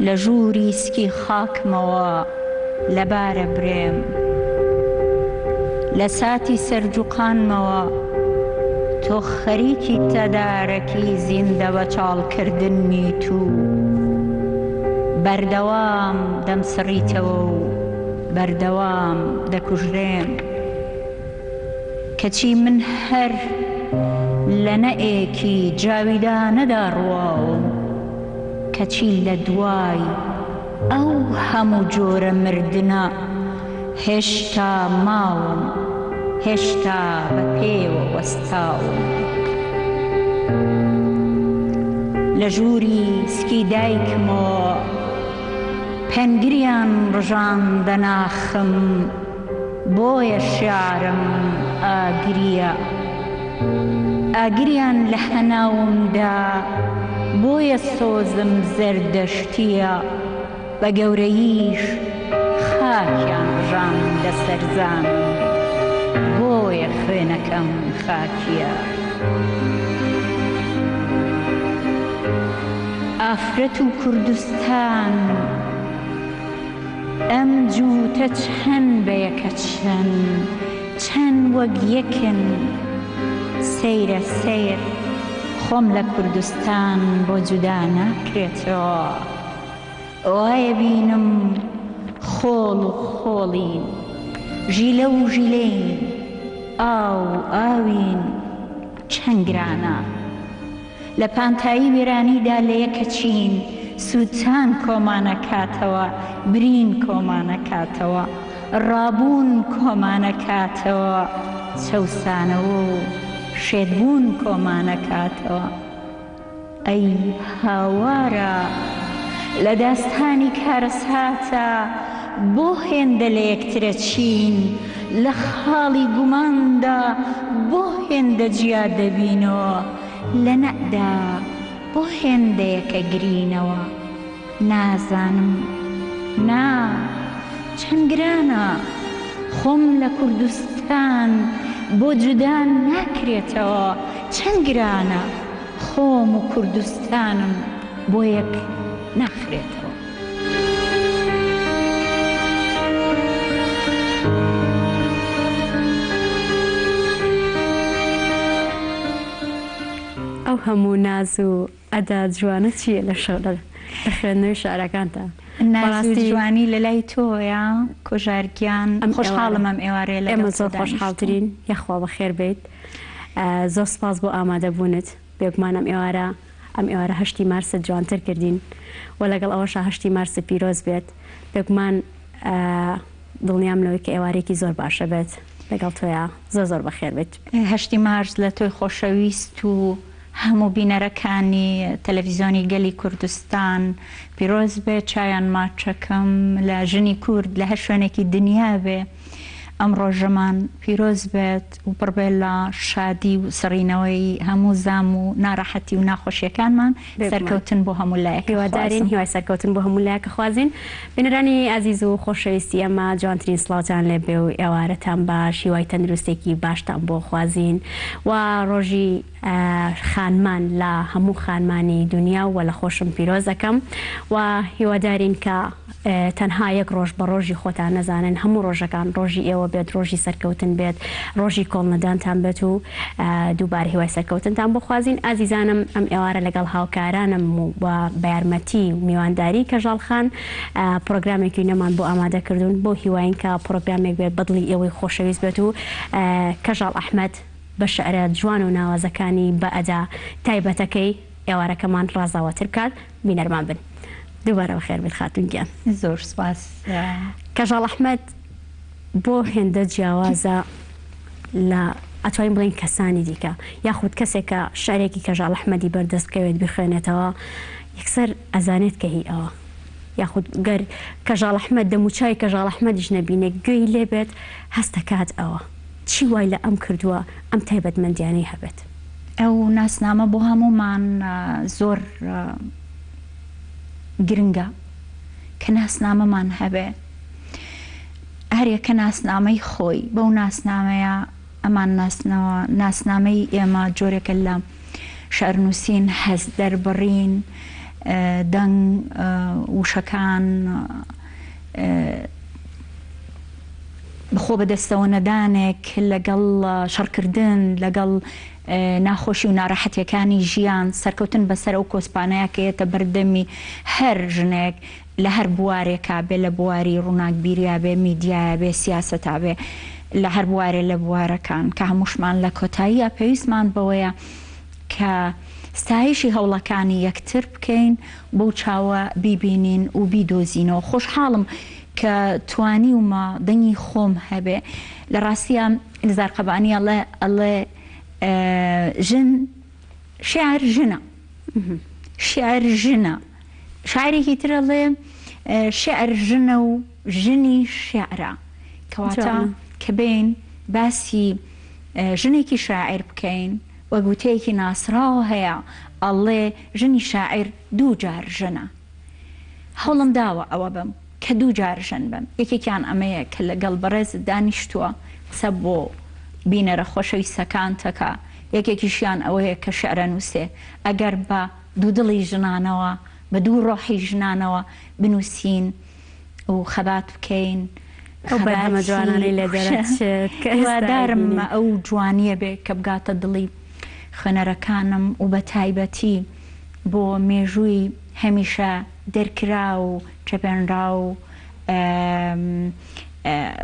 لە ژووری سکی خاکمەوە لەبارە برێم لە ساتی سەرجوقانمەوە تۆ خەریکی تەدارەکی زیندە بە چاڵکردنی تو بەردەوام دەمسڕیتەوە و بەردەوام دەکوژرێم کەچی من هەر لە نەئێکی جاویدانەدا ڕواوم کەچی لە دوای ئەو هەموو جۆرە مردنە هێشتا ماوم هێشتا بە پێوە وەستاوم لە ژووری سکی دایکمەوە پەنگریان ڕژاندە ناخم بۆیە شیعرم ئاگریە ئاگریان لە هەناومدا بۆیە سۆزم زەردەشتیە بە گەورەییش خاکیان ڕژاندە سەرزانم بۆیە خوێنەکەم خاکیە ئافرەت و کوردستان ئەم جووتە چەند بەیەکە چەند وەک یەکن سەیرە سەیر خۆم لە کوردستان بۆ جودا ناکرێتەوە وایە بینم خۆڵ و خۆڵین ژیلە و ژیلەین ئاو ئاوین چەند گرانە لە پانتایی وێرانیدا لە یەکە چین سووتان کۆمانەکاتەوە برین کۆمانەکاتەوە ڕابوون کۆمانەکاتەوە چەوسانەوە و شێدبوون کۆمانەکاتەوە ئەی هاوارە لە داستانی کارەساتە بۆ هێندە لە یەکترە چین لە خاڵی گوماندا بۆ هێندە جیا دەبینەوە لە نەئدا بۆ هێندەیەکە گرینەوە نازانم نا چەند گرانە خۆم لە کوردستان بۆ جودا ناکرێتەوە چەند گرانە خۆم و کوردستانم بۆ یەک ناخرێتەوە ئەو هەموو ناز و ئەدا جوانە چییە لە شەڵە لە خوێندنەوەی شعرەکانتە ناز و جوانی لە لای تۆیە کۆژارگیان خۆشحاڵم ئەم ئێوارەیە لە ئێمە زۆر خۆشحاڵترین یەخوا بەخێر بیت زۆر سپاس بۆ ئامادەبوونت بێگومان ئەم ئێوارە 8 مارسە جوانتر کردین و لەگەڵ ئەوەشە 8 مارسە پیرۆز بێت بێگومان دڵنیام لەوەی کە ئێوارێکی زۆر باشە بێت لەگەڵ تۆیە زۆر بەخێر بێت 8 مارس لە تۆی خۆشەویست و هەموو بینەرەکانی تەلەڤیزیۆنی گەلی کوردستان پیرۆز بێ چایان ماچەکەم لە ژنی کورد لە هەر شوێنێکی دنیا بێ ئەم ڕۆژەمان پیرۆز بێت و پڕبێ لە شادی و سڕینەوەی هەموو زام و ناڕەحەتی و ناخۆشیەکانمان سەرکەوتن بۆ هەموو لایەک هیوادارین هیوای سەرکەوتن بۆ هەموو لایەکە خوازین بینەرانی ئازیز و خۆشەویستی ئەمە جوانترین سڵاوتان لێ بێ و ئێوارەتان باش هیوای تەندروستێکی باشتان بۆ خوازین و ڕۆژی خانمان لە هەموو خانمانی دنیا و لە خۆشم پیرۆز دەکەم و هیوادارین کە تەنها یەک ڕۆژ بە ڕۆژی خۆتان نەزانن هەموو ڕۆژەکان ڕۆژی ئێوە بێت ڕۆژی سەرکەوتن بێت ڕۆژی کۆڵنەدانتان بێت و دووبارە هیوای سەرکەوتنتان بۆ خوازین ئازیزانم ئەم ئێوارە لەگەڵ هاوکارانم و بە یارمەتی و میوانداری کەژاڵخان پرۆگرامێکی نەمان بۆ ئامادە کردوون بۆ هیواین کە پرۆگرامێک بێت بەدڵی ئێوەی خۆشەویست بێت و کەژاڵ ئەحمەد بە شعرە جوان و ناوازەکانی بە ئەدا تایبەتەکەی ئێوارەکەمان ڕازاوەتر بکات بینەرمان بن دووبارە بەخێر بێت خاتونگیان زۆر سپاس کەژاڵ ئەحمەد بۆ هێندە جیاوازە لە ئەتوانین بڵین کەسانی دیکە یاخود کەسێک کە شعرێکی کەژاڵ ئەحمەدی بەردەست بکەوێت بخوێنێتەوە یەکسەر ئەزانێت کە هی ئەوە یاخود گەر کەژاڵ ئەحمەد دەموچای کەژاڵ ئەحمەدیش نەبینێ گوێی لێبێت هەستەکات ئەوە چی وای لە ئەم کردووە ئەم تایبەتمەندیانەی هەبێت ئەو ناسنامە بۆ هەمومان زۆر گرنگە کە ناسنامەمان هەبێ هەرێکە ناسنامەی خۆی بەو ناسنامەیە ئەمان ناسنامەی ئێمە جۆرێکە لە شەرنووسین هەست دەربڕین دەنگ وشەکان بخۆ بەدەستەوە نەدانێک لەگەڵ شەڕکردن لەگەڵ ناخۆشی و ناڕەحەتیەکانی ژیان سەرکەوتن بەسەر ئەو کۆسپانەیەکەیەتە بەردەمی هەر ژنێک لە هەر بوارێکا بێ لە بواری ڕووناکبیریە بێ میدیایە بێ سیاسەتا بێ لە هەر بوارێ لە بوارەکان کە هەمووشمان لە کۆتاییە پێویستمان بەوەیە کە ستایشی هەوڵەکانی یەکتر بکەین بەو چاوە بیبینین و بیدۆزینەوە. خۆشحاڵم کە توانی ومە دەنگی خۆم هەبێ لە ڕاستیە لەزار قەبانی ئەڵێ ژن شێعر ژنە شێعر ژنە شاعرێکی تر ئەڵێ شێعر ژنە و ژنی شێعرە کەواتە کە بین باسی ژنێکی شاعر بکەین وە گوتەیەکی ناسراوە هەیە ئەڵێ ژنی شاعر دوو جار ژنە. هەوڵم داوە ئەوە بم کە دوو جار ژن بم. یەکێکیان ئەمەیە کە لەگەڵ بەڕێز دانیشتووە قسە بۆ بینەرە خۆشەویستەکان تەکە، یەکێکیشیان ئەوەیە کە شعرە نووسێ ئەگەر بە دوو دڵی ژنانەوە بە دوو ڕۆحی ژنانەوە بنووسین و خەبات بکەین. ئەمە جوانانەی لە دەرەوادارم ئەو جوانیە بێ کە بگاتە دڵی خوێنەرەکانم و بە تایبەتی بۆ مێژووی هەمیشە دەرکرا و چەپێنرا و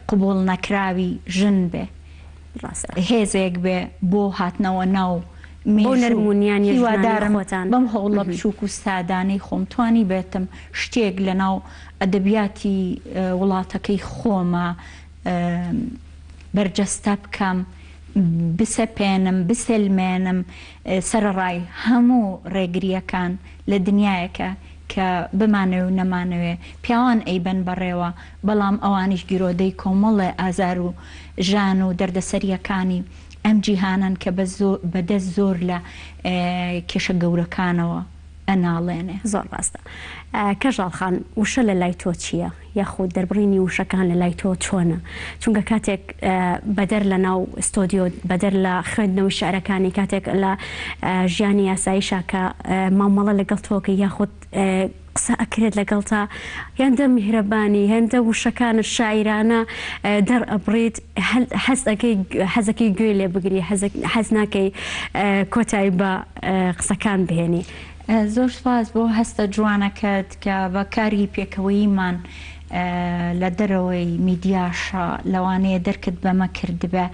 قبول نەکراوی ژن بێ هێزێک بێ بۆ هاتنەوە ناو نەرمونیانیوادارم بەم هەوڵە بچووک و سادانەی خۆم توانی بێتم شتێک لە ناو ئەدەبیاتی وڵاتەکەی خۆمە بەرجەستە بکەم، بسەپێنم، بسلمێنم سەرڕای هەموو ڕێگریەکان لە دنیایەکە کە بمانەوێ و نەمانەوێ پیاوان ئەیبەن بەڕێوە، بەڵام ئەوانیش گیرۆدەی کۆمەڵێ ئازار و ژان و دەردەسەریەکانی ئەم جیهانن کە بەدەست زۆر لە کێشە گەورەکانەوە ئەناڵێنێ. زۆر باشە. کەژاڵخان وشە لە لای تۆ چییە؟ یاخود دەربڕینی وشەکان لە لای تۆ چۆنە؟ چونکە کاتێک بەدەر لە ناو ستۆدیۆ بەدەر لە خوێندنەوەی شعرەکانی کاتێک لە ژیانی یاساییشا کە مامەڵە لەگەڵ تۆکە یاخود قسە ئەکرێت لەگەڵ تا هێندە میهرەبانی هێندە وشەکانت شاعیرانە دەرئەبڕیت حەزەکەی گوێ لێ بگری حەز ناکەی کۆتایی بە قسەکان بهێنی. زۆر سپاس بۆ هەستە جوانەکەت کە بە کاری پێکەوەییمان لە دەرەوەی میدیاشە لەوانەیە دەرکت بەمە کردبێ.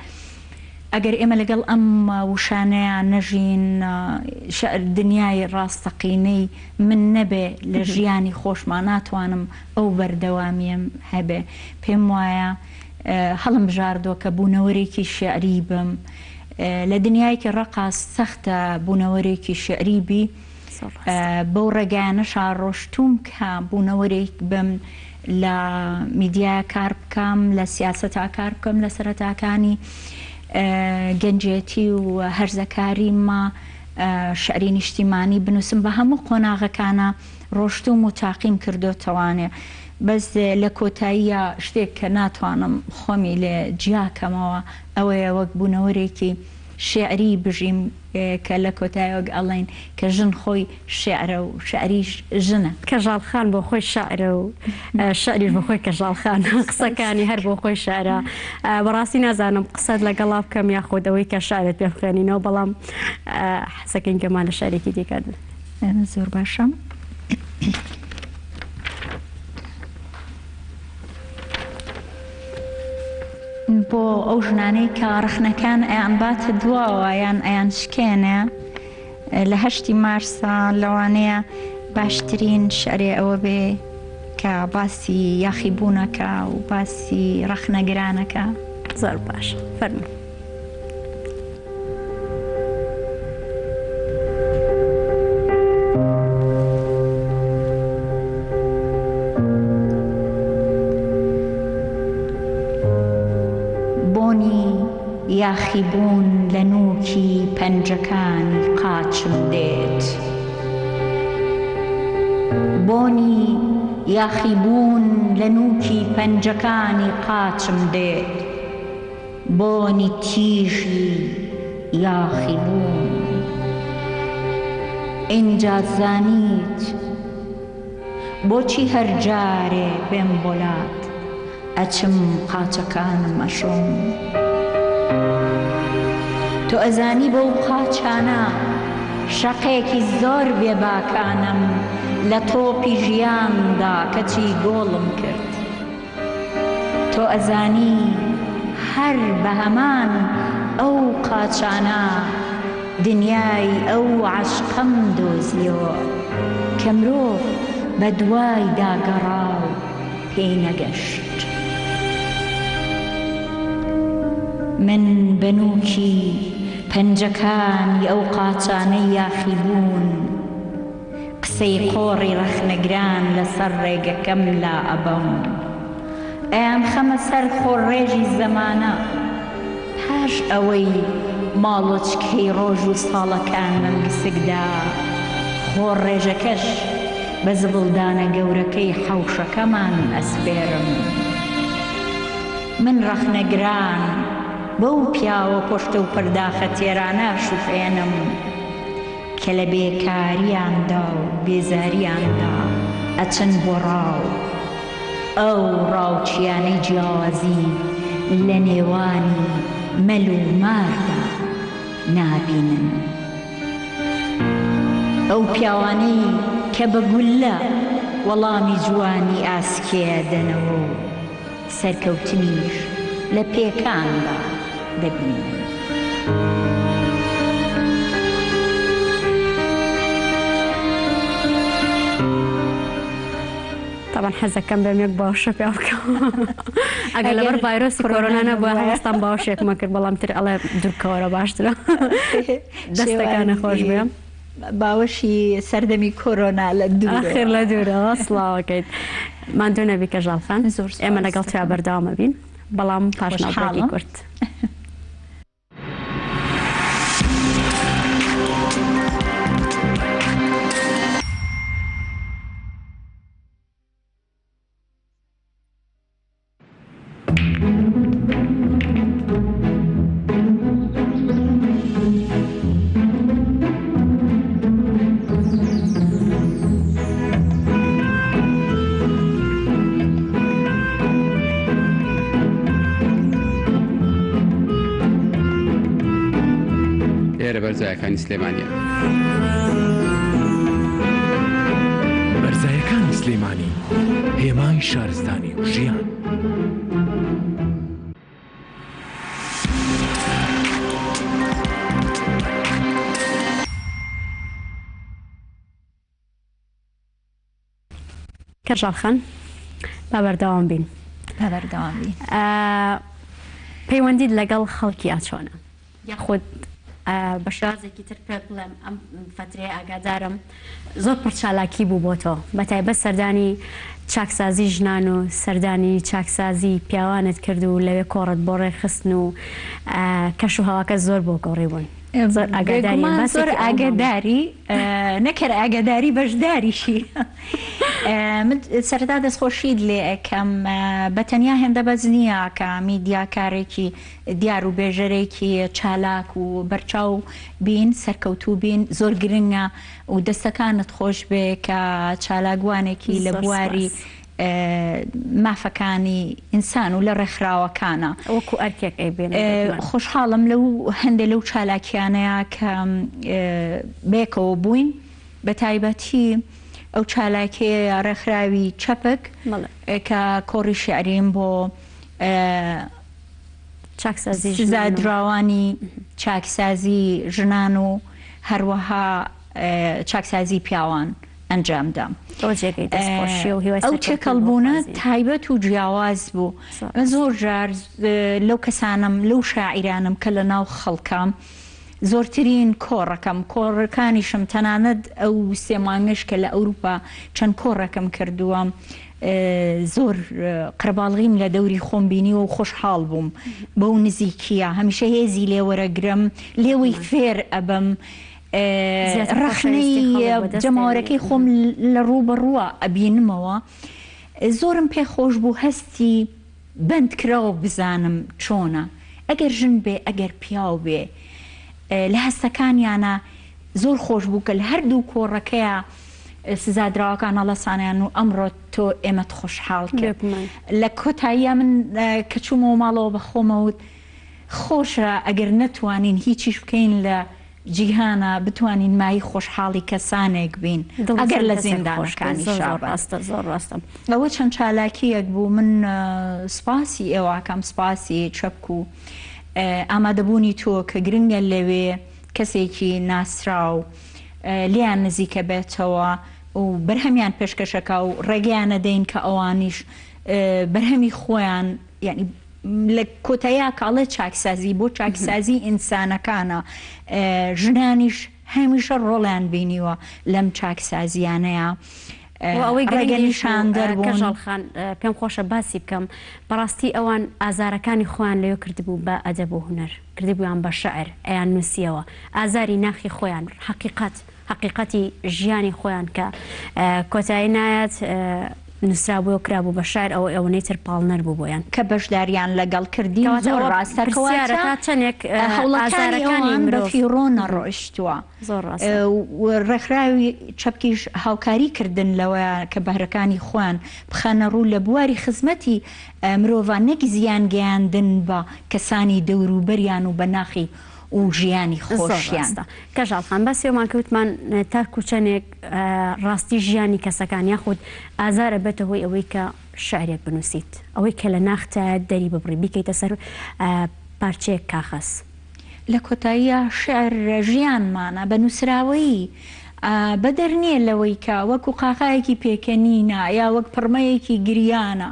ئەگەر ئێمە لەگەڵ ئەم وشانەیە نەژین دنیای ڕاستەقینەی من نەبێ لە ژیانی خۆشمان ناتوانم ئەو بەردەوامیم هەبێ. پێم وایە هەڵم بژاردۆ کە بوونەوەرێکی شعری بم لە دنیایکی ڕقاس سەختە بوونەوەرێکی شعری بی بەو ڕێگایانەشا ڕۆشتوم کە بوونەوەرێک بم لە میدیای کار بکەم لە سیاسەتا کار بکەم لە سەرەتاکانی گەنجێتی و هەرزەکاریمە شعری نیشتیمانی بنووسم بە هەموو قۆناغەکانە ڕۆشتوم و تاقیم کردوتەوانێ. بەس لە کۆتاییە شتێک کە ناتوانم خۆمی لێ جیاکەمەوە ئەوەیە وەک بوونەوەرێکی شعری بژیم کە لە کۆتاییەوە ئەڵێن کە ژن خۆی شعرە و شعریش ژنە. کەژاڵخان بۆ خۆی شاعرە و شعریش بۆ خۆی کەژاڵخان قسەکانی هەر بۆ خۆی شاعرە. بەڕاستی نازانم قسەت لەگەڵا بکەم یاخۆدەوەی کە شعرت پێ بخوێنینەوە، بەڵام حەسەکەین گەمان لە شعرێکی دیکات. زۆر باشە. بۆ ئەو ژنانەی کە ڕخنەکان ئەیان باتە دواوە یان ئەیان شکێنێ لە 8 مارسە لەوانەیە باشترین شعرێ ئەوە بێ کە باسی یاخیبوونەکە و باسی ڕخنەگرانەکە. زۆر باش فەرموو. یاخیبوون لە نووکی پەنجەکانی قاچم دێت، بۆنی یاخیبوون لە نووکی پەنجەکانی قاچم دێت، بۆنی تیژی یاخیبوون. اینجا زانیت بۆچی هەر جارێ بێم بۆلات ئەچم قاچەکانم ئەشۆم تۆ ئەزانی بەو قاچانە شەقێکی زۆر بێباکانم لە تۆپی ژیاندا کەچی گۆڵم کرد تۆ ئەزانی هەر بە هەمان ئەو قاچانە دنیای ئەو عەشقەم دۆزیەوە کە مرۆڤ بە دوای داگەڕا و پێی نەگەشت من بەنووکی پەنجەکانی ئەو قاچانەی یاخی بوون قسەی قۆڕی ڕەخنەگران لەسەر ڕێگەکەم لا ئەبەم ئەیان خەمە سەر خۆڕێژی زەمانە پاش ئەوەی ماڵۆچکەی ڕۆژ و ساڵەکانم گسکدا خۆڕێژەکەش بە زبڵدانە گەورەکەی حەوشەکەمان ئەسپێرم من ڕەخنەگران بەو پیاوە پۆشتە و پەرداخە تێرانە شوفێنم کە لە بێکاریاندا و بێزاریاندا ئەچن بۆ ڕاو ئەو ڕاوچیانەی جیاوازی لە نێوانی مەل و ماردا نابینن ئەو پیاوانەی کە بە گولە وەڵامی جوانی ئاسکێ دەنەوە و سەرکەوتنیش لە پێکاندا دەبینن طبعا حەزەکەم بێم یەک باوشە پێ بکەم ئەگەر لەبەر ڤایرۆسی کۆرۆنا نەبووە هەوەستان باوشێکمە کرد بەڵام تر ئەڵێ دوورکەوەرە باشترە دەستەکانە خۆش بێم باوەشی سەردەمی کۆرۆنا لە دوور لە دوورەوە سڵاوەکەیت ماندوو نەبی کە ژاڵخان ئێمە لەگەڵ تیا بەرداوامە بین بەڵام پاشناوبێکی کورت بەرزایەکانی سلێمانیە بەرزایەکانی سلێمانی هێمای شارستانی و ژیان کەژاڵخان با بەردەوام بین پەیوەندیت لەگەڵ خەڵکی ئاچۆنە یاخود بە شازێکی تر پێ بڵێم ئەم فترەیە ئاگادارم زۆر پڕچالاکی بوو بۆ تۆ بەتایبەت سەردانی چاکسازی ژنان و سەردانی چاکسازی پیاوانت کرد و لەوێ کۆڕت بۆ ڕێخستن و کەش و هەواکە زۆر بۆ گۆڕی بوون زۆر ئاگاداری نەکرد ئاگاداری بەشداریشی سەردا دەستخۆشید لێ ئەەکەم بەتەنیا هێندە بەز نییە کە میدیاکارێکی دیار و بێژەرێکی چالاک و بەرچاو بین سەرکەوتوو بین زۆر گرنگە و دەستەکانت خۆش بێ کە چالاگوانێکی لە بواری مافەکانی ئینسان و لە ڕێکخراوەکانە وەکو ئەرکێک ئەیبێن خۆشحاڵم لەو هەندێک لەو چالاکیانەیە کە بێکەوە بووین بە تایبەتی ئەو چالاکێ ڕێکخراوی چەپک کە کۆڕی شعریم بۆ زادراوانی چاکسازی ژنان و هەروەها چاکسازی پیاوان ئەنجامدام ئەو تێکەڵبوونە تایبەت و جیاواز بوو زۆر جار لەو کەسانم لەو شاعیرانم کە لە ناو خەڵکام زۆرترین کۆڕەکەم کۆڕەکانیشم تەنانەت ئەو سێمانگەش کە لە ئەوروپا چەند کۆڕەکەم کردووە زۆر قرباڵغیم لە دەوری خۆم بینیوە و خۆشحاڵ بووم بەو نزیکیە هەمیشە هێزی لێوەرەگرم لێوەی فێر ئەبم ڕەخنەی جەماوەرەکەی خۆم لە ڕوو بەڕووە ئەبینمەوە زۆرم پێ خۆش بوو هەستی بند کراوە بزانم چۆنە ئەگەر ژن بێ ئەگەر پیاو بێ لە هەستەکانیانە زۆر خۆش بوو کە لە هەردوو کۆڕەکەیە سزادراوەکان هەڵەسانیان و ئەمڕۆ تۆ ئێمەت خۆشحاڵ کرد لە کۆتاییە من کە چوومەوە ماڵەوە بە خۆمەوت خۆشە ئەگەر نەتوانین هیچیش بکەین لە جیهانە بتوانین مای خۆشحاڵی کەسانێک بین ئەگەر لە زیندانەکانی زۆر ڕاستە ئەوە چەند چالاکیەک بوو من سپاسی ئێوەکەم سپاسی چەپک و ئامادەبوونی تۆ کە گرنگە لەوێ کەسێکی ناسراو لیان نزیکە بێتەوە و بەرهەمیان پێشکەشەکە و ڕێگەیانە دەین کە ئەوانیش بەرهەمی خۆیان یعنی لە کۆتاییا کاڵێ چاکسازی بۆ چاکسازی ئینسانەکانە ژنانیش هەمیشە ڕۆڵیان بینیوە لەم چاکسازیانەیە ئەوەی ڕێگەنیشان دەربوون پێم خۆشە باسی بکەم بەڕاستی ئەوان ئازارەکانی خۆیان لەوێ کردبوو بە ئەدەب و هونەر کردبوویان بە شەعر ئەیان نووسیەوە ئازاری ناخی خۆیان حقیقەتی ژیانی خۆیان کە کۆتایی نایەت نووسرابووە و کرابوو بە شاعر ئەوە ئەوەی تر پاڵنەر بوو بۆیان کە بەشداریان لەگەڵ کردی زۆر ڕاستەکەواتە چەندێک ئازارەکانی بەفیڕۆنە ڕۆیشتووە زۆر ڕاست ڕێکخراوی چەپکیش هاوکاری کردن لەوە کە بەهرەکانی خۆیان بخەنە ڕوو لە بواری خزمەتی مرۆڤانێکی زیان گەیاندن بە کەسانی دەوروبەریان و بە ناخی و ژیانی خۆشیان کەژاڵخان بەسێومان کەوتمان تاکو چەندێک ڕاستی ژیانی کەسەکان یاخود ئازارە بێتە هۆی ئەوەی کە شعرێک بنووسیت ئەوەی کە لە ناختە دەری ببڕی بیکەیتە سەر پارچەیەک کاخەس لە کۆتاییە شعر ژیانمانە بە نووسراوەیی بەدەر نییە لەوەی کە وەکو قاقایەکی پێکەنینە یا وەک پڕمەیەکی گریانە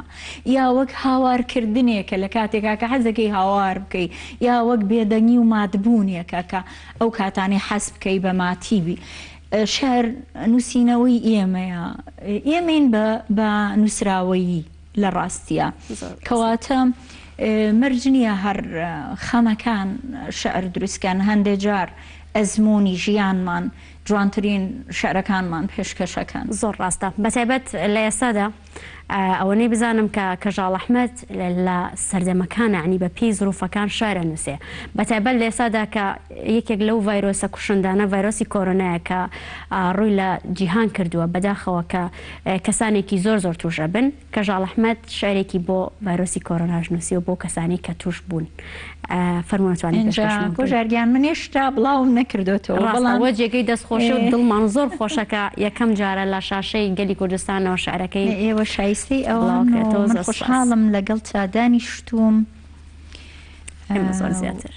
یا وەک هاوارکردنێکە لە کاتێکا کە حەزەکەی هاوار بکەی یا وەک بێدەنگی و مادبوونیەکە کە ئەو کاتانی حەز بکەی بە ماتیبی شعر نووسینەوەی ئێمەیە ئێمەین بە نووسراوەیی لە ڕاستیە کەواتە مەرج نییە هەر خەمەکان شعر دروستکان هەندێک جار ئەزمموی ژیانمان جوانترین شعرەکانمان پێشکەشەکان زۆر ڕاستە بەتایبەت لە ئێستادا ئەوەنەی بزانم کە کەژاڵ ئەحمەد لە سەردەمەکانە عنی بە پێی زروفەکان شارە نووسێ بەتایبەت لە ئێستادا کە یەکێک لەو ڤایرۆسە کوشندانە ڤایرۆسی کۆرۆنایە کە ڕووی لە جیهان کردووە بەداخەوە کە کەسانێکی زۆر تووشە بن کەژاڵ ئەحمەد شعرێکی بۆ ڤایرۆسی کۆرۆناژ نووسی و بۆ کەسانی کە توش بوون فەرمونەتوانین بۆ ژارگیان من هێشتا بڵاوم نەکردوێتەوە بەڵامەوە جێگەی دەستخۆشی و دڵمان زۆر خۆشەکە یەکەم جارە لە شاشەی گەلی کوردستانەوە شعرەکەی ئێوە شایستی ئەوە خۆشحاڵم لەگەڵ چادانی شتوم زۆر زیاتر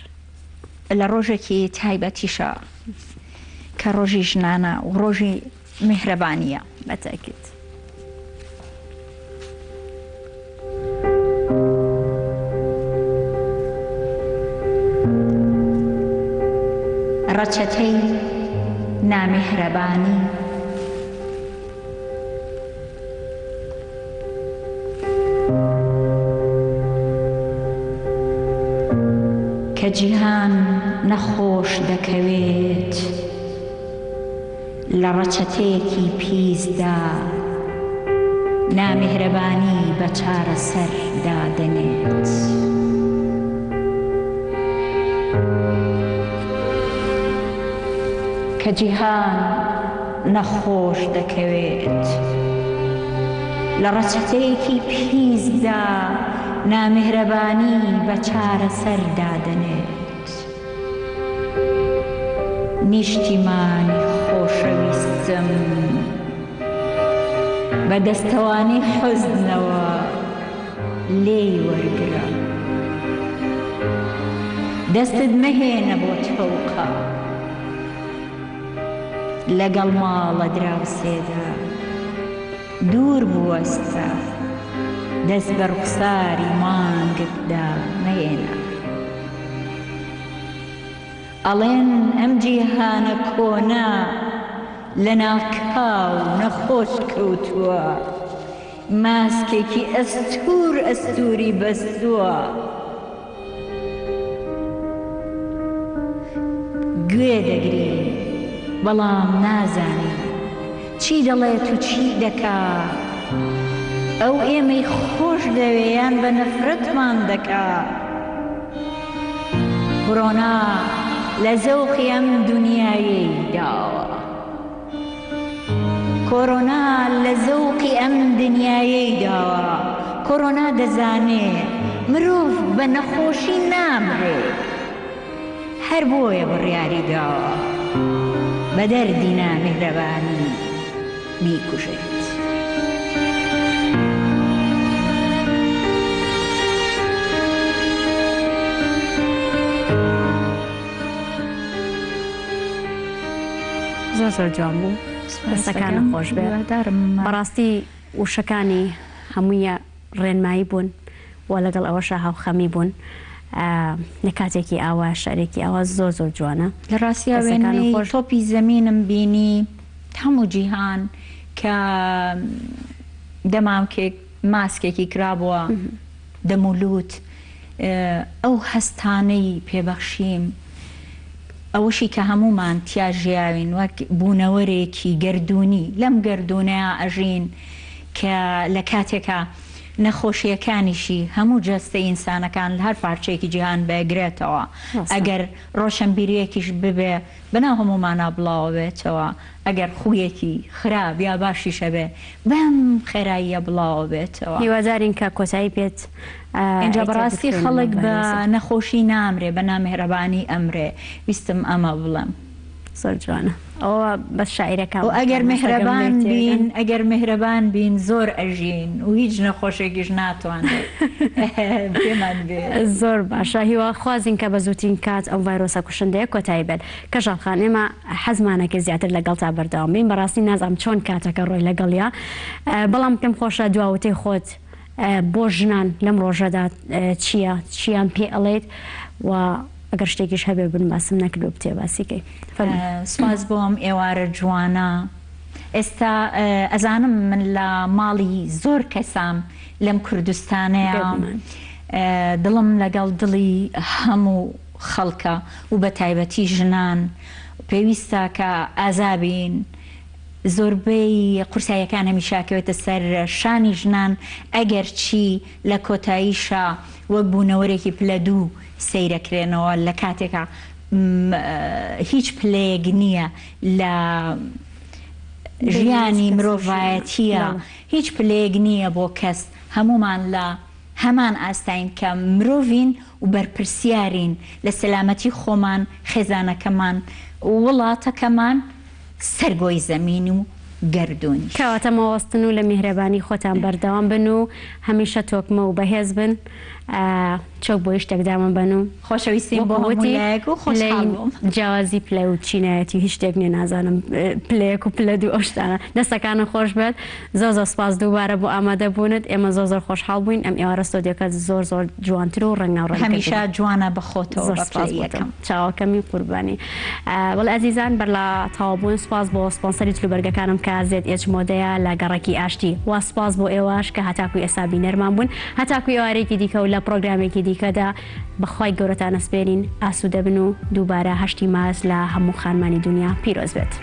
لە ڕۆژێکی تایبەتیشە کە ڕۆژی ژنانە و ڕۆژی میهرەبانیە بەتاکید ڕەچەتەی نامیهرەبانی کە جیهان نەخۆش دەکەوێت لە ڕەچەتەیەکی پیسدا نامیهرەبانی بە چارەسەر دادەنێت کە جیهان نەخۆش دەکەوێت لە ڕەچەتەیەکی پیسدا نامیهرەبانی بە چارەسەر دادەنێت نیشتیمانی خۆشەویستم بە دەستەوانی حوزنەوە لێی وەرگرە دەستت مەهێنە بۆ تۆقە لەگەڵ ماڵە دراوسێدا دوور بوەستە دەست بە ڕوخساری مانگتدا مەهێنە ئەڵێن ئەم جیهانە کۆنا لە ناکاو نەخۆش کەوتووە ماسکێکی ئەستوری بەستووە گوێ دەگری بەڵام نازانی چی دەڵێت و چی دەکا ئەو ئێمەی خۆش دەوێیان بە نەفرەتمان دەکا کۆرۆنا لە زەوقی ئەم دنیایەی داوە کۆڕۆنا لە زەوقی ئەم دنیایەی داوە کۆڕۆنا دەزانێ مرۆڤ بە نەخۆشی نامرێ هەر بۆیە بڕیاری داوە بە دەردی نامێهرەبانی بیکوژێت. زۆر جوان بوو دەستەکانە خۆش بێت بەڕاستی وشەکانی هەموویە ڕێنمایی بوون و لەگەڵ ئەوەشە هاوخەمی بوون لە کاتێکی ئاوا شارێکی ئەوە زۆر جوانە لە ڕاستیا وێنەی تۆپی زەمینم بینی هەموو جیهان کە دەمامکێک ماسکێکی کرابووە دەمولوت ئەو هەستانەی پێبەخشیم ئەوەشی کە هەمومان تیاژیاوین وەک بوونەوەرێکی گردردونی لەم گردردونەیە ئەژین کە لە کاتێکە نەخۆشیەکانیشی هەموو جەستە ئینسانەکان لە هەر پارچەیەکی جیهان بەگرێتەوە ئەگەر ڕۆشنبیریەکیش ببێ بەناو هەمومانە بڵاو بێتەوە ئەگەر خویەکی خراپ یا باشیشە بێ بەم خێراییە بڵاو بێتەوە هیوادارین کە کۆتایی پێت اینجا بەڕاستی خەڵک بە نەخۆشی نامرێ بە نامێهرەبانی ئەمرێ ویستم ئەمە بڵێم زۆر جوانە ئەوە بە شاعیرەکان و ئەگەر مهرەبان بین زۆر ئەژین و هیچ نەخۆشێکیش ناتوانێت پێمان بێ. زۆر باشە هیوا خوازین کە بە زووترین کات ئەو ڤایرۆسە کوشندەیە کۆتایی بێت کەژاڵخان ئێمە حەزمانەکە زیاتر لەگەڵ تا بەردەوام بین بەڕاستی نازانم چۆن کاتەکە ڕۆی لەگەڵیا بەڵام پێم خۆشە دواوتەی خۆت بۆ ژنان لەم ڕۆژەدا چیان پێ ئەڵێیت و ئەگەر شتێکیش هەبێ بنباسم نەکردو بتێ باسیکەی. سپاس بۆم ئێوارە جوانە ئێستا ئەزانم من لە ماڵی زۆر کەسام لەم کوردستانەیە دڵم لەگەڵ دڵی هەموو خەڵکە و بە تایبەتی ژنان پێویستە کە ئازابین زۆربەی قورساییەکان هەمیشاکەوێتە سەر شانی ژنان ئەگەر چی لە کۆتاییشە وەک بوونەوەرێکی پلە دوو سەیرەکرێنەوە لە کاتێکە هیچ پلەیەک نییە لە ژیانی مرۆڤایەتیە هیچ پلەیەک نییە بۆ کەس هەمومان لە هەمان ئاستاین کە مرۆڤین و بەرپرسیارین لە سەلامەتی خۆمان خێزانەکەمان وڵاتەکەمان سەرگۆی زەمین و گردردونی کەواتە مەوەستن و لە میهرەبانی خۆتان بەردەوام بن و هەمیشە تۆکمە و بەهێز بن چۆک بۆ شتێکدامە بن و خۆشەویستیم بۆ هەموویەک و خۆشحاڵ بووم جیاوازی پلە و چینایەتی هیچ شتێک نیە نازانم پلەیەک و پلە دوو ئەو شتانە دەستەکانە خۆش بێت زۆر سپاس دووبارە بۆ ئامادە بوونت ئێمە زۆر خۆشحاڵ بووین ئەم ئێوارە ستۆدیۆکە زۆر جوانتر و ڕەنگاڕەنگ هەمیشە جوانە بەخۆتەوە زۆر سپاس بۆتەم چاوەکەمی قوربانی وەڵ ئەزیزان بەر لە تەواوبوون سپاس بۆ سپۆنسەری تلوبەرگەکانم کە زێت مۆدەیە لە گەڕەکی ئاشتی وا سپاس بۆ ئێوەش کە هەتاکوی ئێستا بینەرمان بوون هەتاکوی ئێوارێکی دیکە و لە پرۆگرامێکی دیکەدا بەخوای گەورەتان ئەسپێرین ئاسوودە بن و دووبارە 8 مارس لە هەموو خانمانی دنیا پیرۆز بێت.